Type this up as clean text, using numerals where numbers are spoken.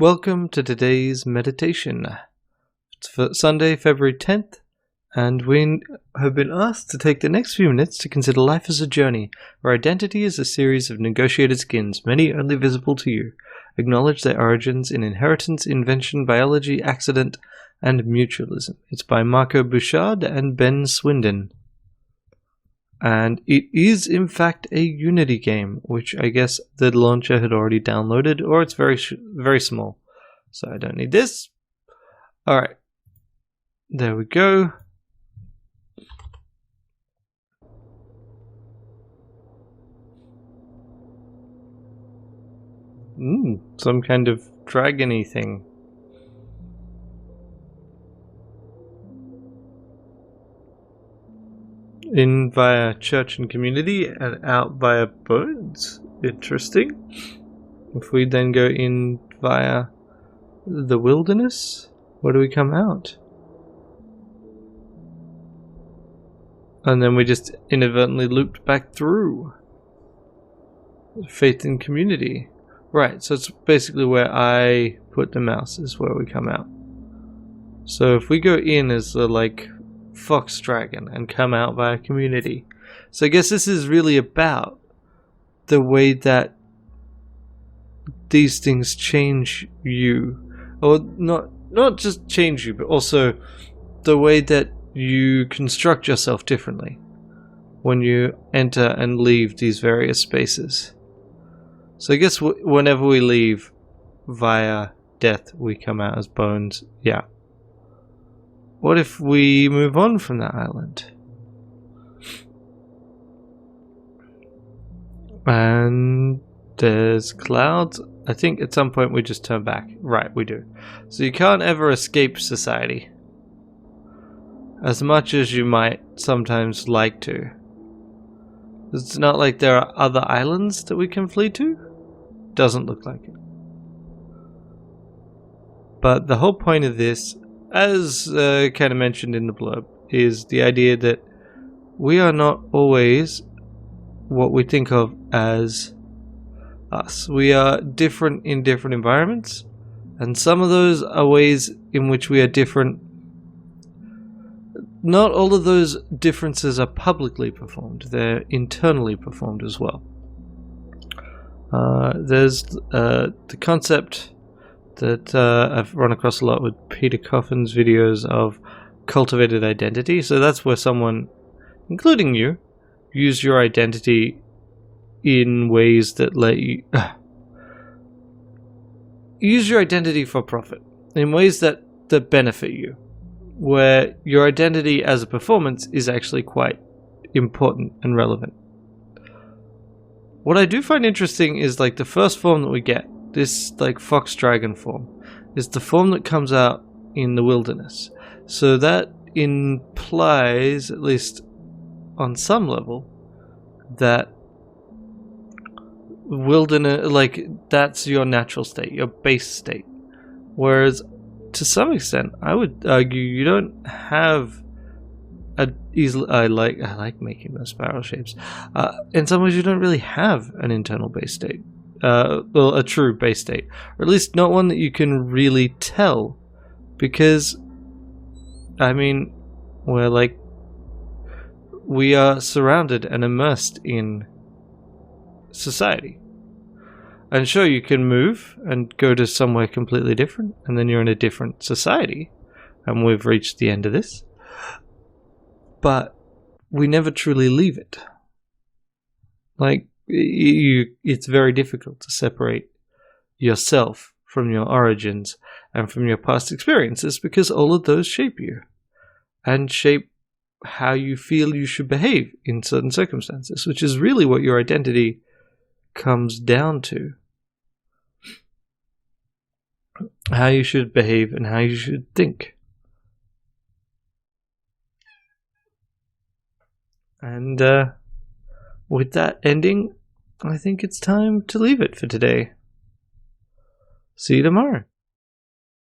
Welcome to today's meditation. It's for Sunday, February 10th, and we have been asked to take the next few minutes to consider life as a journey, where identity is a series of negotiated skins, many only visible to you. Acknowledge their origins in inheritance, invention, biology, accident, and mutualism. It's by Bouchard and Ben Swinden. And it is in fact a Unity game, which I guess the launcher had already downloaded, or it's very small, so I don't need this. Alright, there we go. Some kind of dragon-y thing. In via church and community, and out via bones. Interesting. If we then go in via the wilderness, where do we come out? And then we just inadvertently looped back through. Faith in community. Right, so it's basically where I put the mouse is where we come out. So if we go in as the fox dragon and come out via community. So I guess this is really about the way that these things change you, or not just change you, but also the way that you construct yourself differently when you enter and leave these various spaces. So I guess whenever we leave via death, we come out as bones. Yeah. What if we move on from that island? And there's clouds. I think at some point we just turn back. Right, we do. So you can't ever escape society, as much as you might sometimes like to. It's not like there are other islands that we can flee to. Doesn't look like it. But the whole point of this, as kind of mentioned in the blurb, is the idea that we are not always what we think of as us. We are different in different environments, and some of those are ways in which we are different. Not all of those differences are publicly performed, they're internally performed as well. There's the concept that I've run across a lot with Peter Coffin's videos of cultivated identity. So that's where someone, including you, use your identity in ways that let you use your identity for profit, in ways that benefit you, where your identity as a performance is actually quite important and relevant. What I do find interesting is the first form that we get, this fox dragon form, is the form that comes out in the wilderness. So that implies, at least on some level, that wilderness, that's your natural state, your base state. Whereas to some extent, I would argue you don't have I like making those spiral shapes. In some ways, you don't really have an internal base state. Well, a true base state, or at least not one that you can really tell, because I mean, we are surrounded and immersed in society. And sure, you can move and go to somewhere completely different, and then you're in a different society, and we've reached the end of this. But we never truly leave it. It's very difficult to separate yourself from your origins and from your past experiences, because all of those shape you and shape how you feel you should behave in certain circumstances, which is really what your identity comes down to. How you should behave and how you should think. And with that ending, I think it's time to leave it for today. See you tomorrow.